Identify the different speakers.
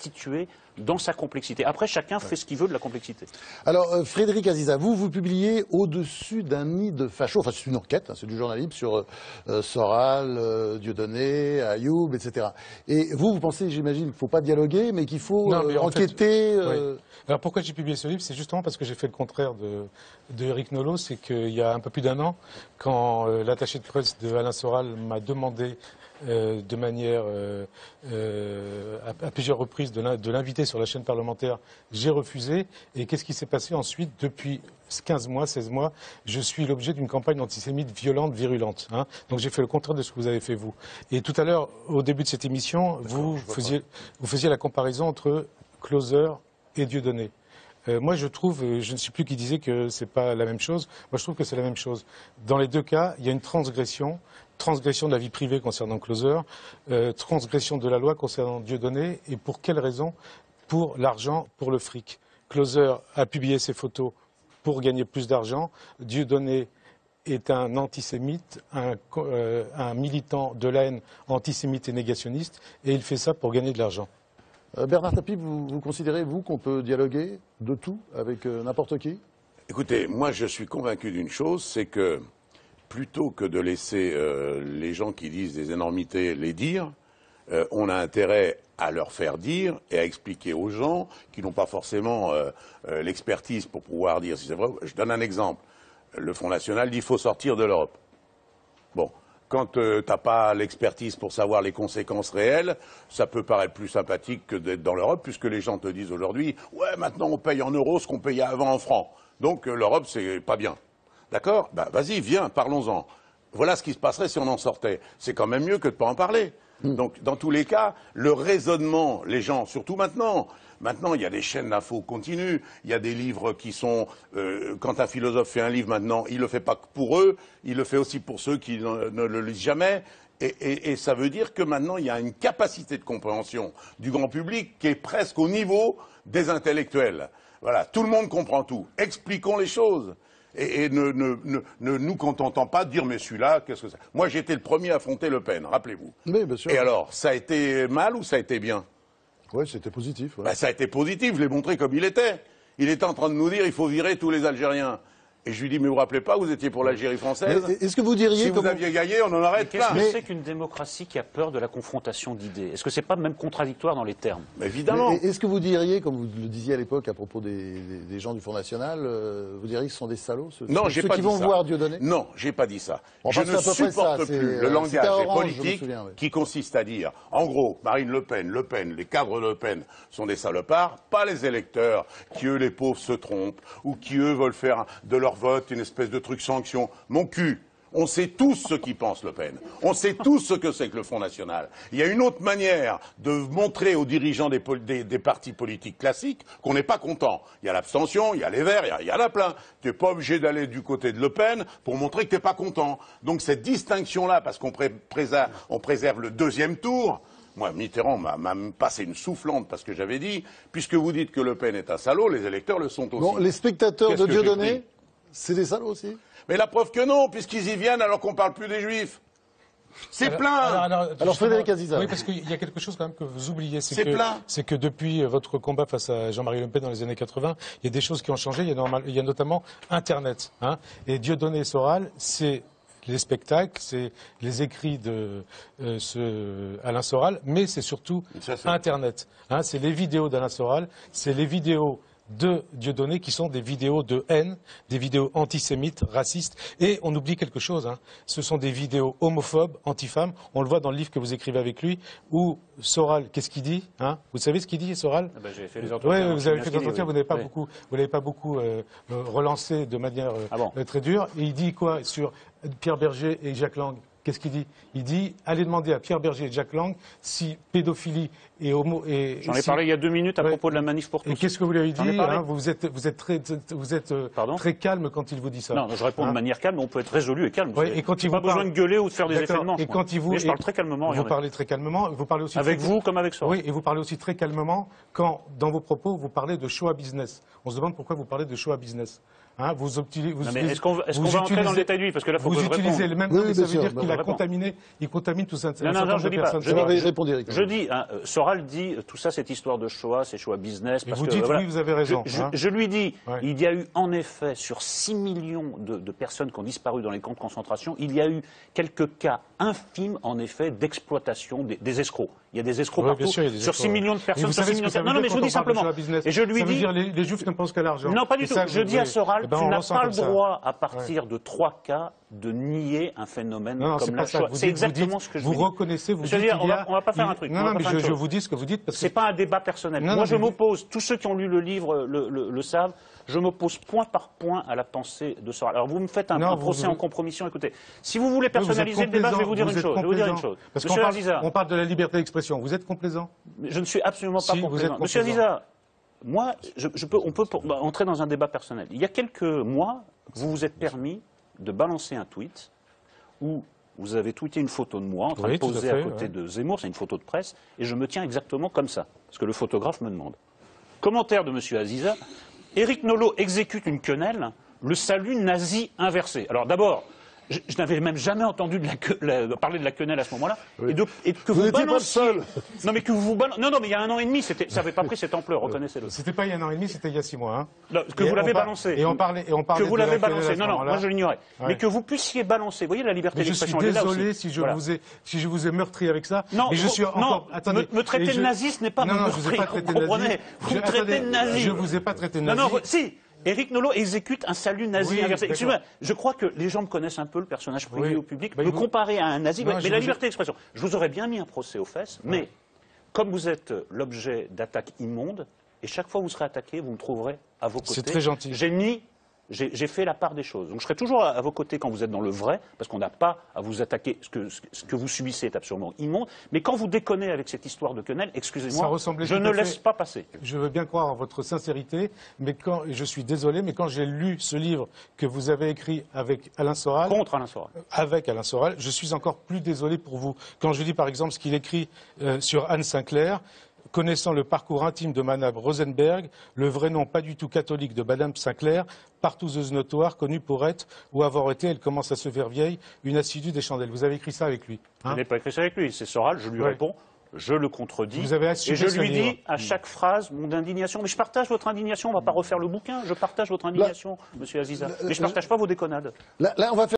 Speaker 1: situé dans sa complexité. Après, chacun fait ce qu'il veut de la complexité.
Speaker 2: Alors, Frédéric Aziza, vous publiez Au-dessus d'un nid de fachos. Enfin, c'est une enquête, hein, c'est du journalisme sur Soral, Dieudonné, Ayoub, etc. Et vous pensez, j'imagine, qu'il ne faut pas dialoguer, mais qu'il faut enquêter.
Speaker 3: Oui. Alors, pourquoi j'ai publié ce livre? C'est justement parce que j'ai fait le contraire de Eric Nolot. C'est qu'il y a un peu plus d'un an, quand l'attaché de presse de Alain Soral m'a demandé de manière à plusieurs reprises de l'inviter sur la chaîne parlementaire, j'ai refusé. Et qu'est-ce qui s'est passé ensuite? Depuis 15 mois, 16 mois, je suis l'objet d'une campagne antisémite violente, virulente. Hein. Donc j'ai fait le contraire de ce que vous avez fait vous. Et tout à l'heure, au début de cette émission, vous faisiez la comparaison entre Closer et Dieudonné. Moi, je trouve, je ne sais plus qui disait que c'est pas la même chose. Moi, je trouve que c'est la même chose. Dans les deux cas, il y a une transgression de la vie privée concernant Closer, transgression de la loi concernant Dieudonné. Et pour quelle raison? Pour l'argent, pour le fric. Closer a publié ses photos pour gagner plus d'argent. Dieudonné est un antisémite, un militant de la haine antisémite et négationniste, et il fait ça pour gagner de l'argent.
Speaker 2: Bernard Tapie, vous considérez, vous, qu'on peut dialoguer de tout avec n'importe qui?
Speaker 4: Écoutez, moi je suis convaincu d'une chose, c'est que plutôt que de laisser les gens qui disent des énormités les dire, on a intérêt à leur faire dire et à expliquer aux gens qui n'ont pas forcément l'expertise pour pouvoir dire si c'est vrai. Je donne un exemple. Le Front National dit qu'il faut sortir de l'Europe. Bon. Quand tu n'as pas l'expertise pour savoir les conséquences réelles, ça peut paraître plus sympathique que d'être dans l'Europe, puisque les gens te disent aujourd'hui « Ouais, maintenant on paye en euros ce qu'on payait avant en francs. Donc l'Europe, c'est pas bien. » D'accord? Ben, vas-y, viens, parlons-en. Voilà ce qui se passerait si on en sortait. C'est quand même mieux que de ne pas en parler. Donc, dans tous les cas, le raisonnement, les gens, surtout maintenant, il y a des chaînes d'infos continues, il y a des livres qui sont... quand un philosophe fait un livre maintenant, il ne le fait pas que pour eux, il le fait aussi pour ceux qui ne le lisent jamais. Et ça veut dire que maintenant, il y a une capacité de compréhension du grand public qui est presque au niveau des intellectuels. Voilà, tout le monde comprend tout. Expliquons les choses. Et ne nous contentons pas de dire mais celui-là, qu'est-ce que c'est? Moi j'étais le premier à affronter Le Pen, rappelez-vous.
Speaker 2: Oui, bien sûr.
Speaker 4: Et alors, ça a été mal ou ça a été bien?
Speaker 2: Oui, c'était positif. Ouais.
Speaker 4: Ben, ça a été positif, je l'ai montré comme il était. Il était en train de nous dire il faut virer tous les Algériens. Et je lui dis mais vous vous rappelez pas, vous étiez pour l'Algérie française.
Speaker 2: Est-ce que vous diriez
Speaker 4: si vous aviez gagné, on en aurait plein.
Speaker 1: Qu'est-ce que c'est qu'une démocratie qui a peur de la confrontation d'idées? Est-ce que c'est pas même contradictoire dans les termes?
Speaker 4: Évidemment.
Speaker 2: Est-ce que vous diriez, comme vous le disiez à l'époque à propos des gens du Front National, vous diriez que ce sont des salauds, ceux qui vont voir Dieudonné?
Speaker 4: Non, j'ai pas dit ça.
Speaker 2: Enfin,
Speaker 4: je ne supporte plus le langage politique qui consiste à dire, en gros, Marine Le Pen, les cadres de Le Pen sont des salopards, pas les électeurs qui, eux, les pauvres, se trompent, ou qui, eux, veulent faire de leur vote une espèce de truc sanction. Mon cul. On sait tous ce qui pense Le Pen. On sait tous ce que c'est que le Front National. Il y a une autre manière de montrer aux dirigeants des partis politiques classiques qu'on n'est pas content. Il y a l'abstention, il y a les Verts, il y en a plein. Tu n'es pas obligé d'aller du côté de Le Pen pour montrer que tu n'es pas content. Donc cette distinction-là, parce qu'on préserve le deuxième tour, moi, Mitterrand m'a passé une soufflante parce que j'avais dit, puisque vous dites que Le Pen est un salaud, les électeurs le sont aussi.
Speaker 2: Bon, les spectateurs de Dieudonné, c'est des salauds aussi?
Speaker 4: Mais la preuve que non, puisqu'ils y viennent alors qu'on ne parle plus des Juifs. C'est plein.
Speaker 2: Alors Frédéric Aziza.
Speaker 3: Oui, parce qu'il y a quelque chose quand même que vous oubliez.
Speaker 4: C'est plein.
Speaker 3: C'est que depuis votre combat face à Jean-Marie Le Pen dans les années 80, il y a des choses qui ont changé. Il y a notamment Internet. Hein, et Dieudonné et Soral, c'est les spectacles, c'est les écrits de Alain Soral, mais c'est surtout Internet. Hein, c'est les vidéos d'Alain Soral, c'est les vidéos de Dieudonné qui sont des vidéos de haine, des vidéos antisémites, racistes, et on oublie quelque chose, hein. Ce sont des vidéos homophobes, anti-femmes, on le voit dans le livre que vous écrivez avec lui, où Soral, qu'est-ce qu'il dit, hein? Vous savez ce qu'il dit, Soral?
Speaker 1: J'ai fait les entretiens.
Speaker 3: Oui, vous avez fait des entretiens, vous n'avez pas beaucoup relancé de manière très dure, et il dit quoi sur Pierre Berger et Jacques Lang? Qu'est-ce qu'il dit? Il dit, allez demander à Pierre Berger et Jacques Lang si pédophilie et homo...
Speaker 1: J'en ai parlé il y a 2 minutes à propos de la manif pour tous.
Speaker 3: Et qu'est-ce que vous lui avez dit, hein? Vous êtes très calme quand il vous dit ça.
Speaker 1: Non, je réponds de manière calme, on peut être résolu et calme.
Speaker 3: Oui, et quand il
Speaker 1: pas besoin de gueuler ou de faire des effets de manche.
Speaker 3: Et quand
Speaker 1: Mais je parle très calmement.
Speaker 3: Vous parlez très calmement. Vous parlez aussi
Speaker 1: avec vous comme avec soi.
Speaker 3: Oui, et vous parlez aussi très calmement quand, dans vos propos, vous parlez de show business. On se demande pourquoi vous parlez de show business. Hein, vous utilisez,
Speaker 1: Non, mais est-ce qu'on va entrer dans le détail lui? Parce que là, faut que
Speaker 3: vous
Speaker 1: je
Speaker 3: utilisez
Speaker 1: réponde.
Speaker 3: le même
Speaker 2: Oui,
Speaker 3: mot, mais
Speaker 2: oui,
Speaker 3: ça
Speaker 2: bien
Speaker 3: veut
Speaker 2: sûr,
Speaker 3: dire qu'il a
Speaker 1: réponds.
Speaker 3: contaminé, il contamine tout ça.
Speaker 1: Non, je dis pas.
Speaker 2: Répondez, Eric.
Speaker 1: Je dis, hein, Soral dit tout ça, cette histoire de Shoah, c'est Shoah business.
Speaker 3: Et
Speaker 1: Parce
Speaker 3: vous
Speaker 1: que,
Speaker 3: dites
Speaker 1: voilà,
Speaker 3: oui, vous avez raison.
Speaker 1: Je lui dis,
Speaker 3: Ouais.
Speaker 1: il y a eu en effet sur 6 millions de personnes qui ont disparu dans les camps de concentration, il y a eu quelques cas infimes en effet d'exploitation des escrocs. Il y a des escrocs
Speaker 3: Ouais,
Speaker 1: partout
Speaker 3: bien sûr, il y a des
Speaker 1: sur 6
Speaker 3: escrocs,
Speaker 1: millions de
Speaker 3: Et
Speaker 1: personnes.
Speaker 3: vous
Speaker 1: Sur
Speaker 3: savez
Speaker 1: 6
Speaker 3: ce
Speaker 1: millions
Speaker 3: que ça
Speaker 1: de...
Speaker 3: veut
Speaker 1: Non, non,
Speaker 3: dire
Speaker 1: mais je vous
Speaker 3: quand
Speaker 1: dis
Speaker 3: on parle de
Speaker 1: simplement.
Speaker 3: Shoah business.
Speaker 1: Et je lui
Speaker 3: Ça veut
Speaker 1: dis.
Speaker 3: dire les Juifs ne pensent qu'à l'argent.
Speaker 1: Non, pas du
Speaker 3: C'est
Speaker 1: tout.
Speaker 3: ça que
Speaker 1: Je
Speaker 3: vous
Speaker 1: dis à
Speaker 3: voulez.
Speaker 1: Soral,
Speaker 3: Eh ben,
Speaker 1: tu
Speaker 3: on
Speaker 1: n'as
Speaker 3: ressent
Speaker 1: pas
Speaker 3: comme
Speaker 1: le
Speaker 3: ça.
Speaker 1: droit, à partir de 3 cas, de nier un phénomène
Speaker 3: Non,
Speaker 1: comme
Speaker 3: c'est
Speaker 1: la
Speaker 3: pas ça.
Speaker 1: Shoah.
Speaker 3: Vous
Speaker 1: C'est
Speaker 3: dites-
Speaker 1: exactement ce que je
Speaker 3: vous
Speaker 1: lui dis.
Speaker 3: reconnaissez, vous
Speaker 1: Monsieur
Speaker 3: dites
Speaker 1: Azizah,
Speaker 3: qu'il y a...
Speaker 1: on va pas faire un truc.
Speaker 3: Non,
Speaker 1: On va
Speaker 3: non,
Speaker 1: pas
Speaker 3: mais
Speaker 1: faire une
Speaker 3: je
Speaker 1: chose.
Speaker 3: vous dis ce que vous dites parce que...
Speaker 1: C'est pas un débat personnel.
Speaker 3: Non,
Speaker 1: Moi,
Speaker 3: non,
Speaker 1: je
Speaker 3: mais-
Speaker 1: m'oppose, tous ceux qui ont lu le livre le savent, je m'oppose point par point à la pensée de Soral. Alors, vous me faites un
Speaker 3: Non,
Speaker 1: procès
Speaker 3: vous-
Speaker 1: en compromission. Écoutez, si vous voulez
Speaker 3: Oui, vous êtes
Speaker 1: personnaliser le débat, je vais vous dire une
Speaker 3: complaisant,
Speaker 1: chose. Je vais vous dire une
Speaker 3: complaisant.
Speaker 1: chose.
Speaker 3: Parce
Speaker 1: Monsieur
Speaker 3: qu'on
Speaker 1: Azizah,
Speaker 3: on parle de la liberté d'expression. Vous êtes complaisant?
Speaker 1: je ne suis absolument pas
Speaker 3: Si, vous
Speaker 1: complaisant.
Speaker 3: êtes
Speaker 1: Monsieur
Speaker 3: complaisant.
Speaker 1: Azizah, moi, on peut entrer dans un débat personnel. Il y a quelques mois, vous vous êtes permis de balancer un tweet où vous avez tweeté une photo de moi en train
Speaker 3: Oui,
Speaker 1: de
Speaker 3: tout à
Speaker 1: poser
Speaker 3: fait,
Speaker 1: à côté
Speaker 3: ouais.
Speaker 1: de Zemmour, c'est une photo de presse, et je me tiens exactement comme ça, parce que le photographe me demande. Commentaire de Monsieur Azizah, Éric Nolot exécute une quenelle, le salut nazi inversé. Alors d'abord, je n'avais même jamais entendu parler de la quenelle à ce moment-là,
Speaker 2: Oui.
Speaker 1: et que
Speaker 2: Vous
Speaker 1: vous
Speaker 2: n'étiez pas le
Speaker 1: balanciez...
Speaker 2: seul.
Speaker 1: Non mais que vous non, mais il y a 1 an et demi, ça n'avait pas pris cette ampleur, reconnaissez-le.
Speaker 3: C'était pas il y a 1 an et demi, c'était il y a 6 mois. Hein.
Speaker 1: Non, que
Speaker 3: Et
Speaker 1: vous l'avez
Speaker 3: on par-
Speaker 1: balancé.
Speaker 3: et on parlait
Speaker 1: que vous
Speaker 3: de la
Speaker 1: l'avez
Speaker 3: quenelle
Speaker 1: balancé.
Speaker 3: à ce
Speaker 1: Non, non,
Speaker 3: moment-là.
Speaker 1: moi je l'ignorais.
Speaker 3: Ouais.
Speaker 1: Mais que vous puissiez balancer. Vous voyez, la liberté
Speaker 3: Mais je suis
Speaker 1: d'expression, elle est là
Speaker 3: désolé
Speaker 1: aussi.
Speaker 3: si je
Speaker 1: Voilà.
Speaker 3: vous ai meurtri avec ça.
Speaker 1: Non,
Speaker 3: mais je suis
Speaker 1: non,
Speaker 3: encore... Attendez.
Speaker 1: me traiter
Speaker 3: Et
Speaker 1: de nazi, ce n'est pas
Speaker 3: non,
Speaker 1: me
Speaker 3: non, je vous ai
Speaker 1: meurtrir,
Speaker 3: pas traité
Speaker 1: vous
Speaker 3: de nazi.
Speaker 1: comprenez. Vous me traitez de nazi.
Speaker 3: Je vous ai pas traité de
Speaker 1: Non,
Speaker 3: nazi.
Speaker 1: non, si. Éric Nolot exécute un salut nazi
Speaker 3: Oui,
Speaker 1: inversé.
Speaker 3: d'accord.
Speaker 1: Excusez-moi, je crois que les gens me connaissent un peu, le personnage privé
Speaker 3: Oui.
Speaker 1: au public.
Speaker 3: Bah,
Speaker 1: Me
Speaker 3: vous-
Speaker 1: comparer à un nazi,
Speaker 3: Non,
Speaker 1: mais
Speaker 3: je
Speaker 1: la
Speaker 3: vous ai-
Speaker 1: liberté d'expression. Je vous aurais bien mis un procès aux fesses, mais comme vous êtes l'objet d'attaques immondes, et chaque fois que vous serez attaqué, vous me trouverez à vos côtés.
Speaker 3: C'est très gentil.
Speaker 1: J'ai fait la part des choses. Donc je serai toujours à vos côtés quand vous êtes dans le vrai, parce qu'on n'a pas à vous attaquer. Ce que vous subissez est absolument immonde. Mais quand vous déconnez avec cette histoire de quenelle,
Speaker 3: Ça
Speaker 1: excusez-moi,
Speaker 3: ressemblait
Speaker 1: je
Speaker 3: tout
Speaker 1: ne
Speaker 3: à fait-
Speaker 1: laisse pas passer.
Speaker 3: Je veux bien croire en votre sincérité, mais je suis désolé, mais quand j'ai lu ce livre que vous avez écrit avec Alain Soral,
Speaker 1: Contre Alain Soral.
Speaker 3: je suis encore plus désolé pour vous. Quand je lis par exemple ce qu'il écrit sur Anne Sinclair, connaissant le parcours intime de Madame Rosenberg, le vrai nom pas du tout catholique de Madame Sinclair, partouzeuse notoire, connue pour être ou avoir été, elle commence à se faire vieille, une assidue des chandelles. Vous avez écrit ça avec lui.
Speaker 1: Je
Speaker 3: Hein
Speaker 1: n'ai pas écrit ça avec lui, c'est Soral, je lui
Speaker 3: Ouais.
Speaker 1: réponds, je le contredis.
Speaker 3: Vous avez
Speaker 1: et
Speaker 3: assumé
Speaker 1: je
Speaker 3: ce
Speaker 1: lui
Speaker 3: livre.
Speaker 1: dis à chaque phrase mon indignation. Mais je partage votre indignation, on ne va pas refaire le bouquin, je partage votre indignation, monsieur Azizah. Mais je ne partage pas vos déconnades.
Speaker 2: Là, on va faire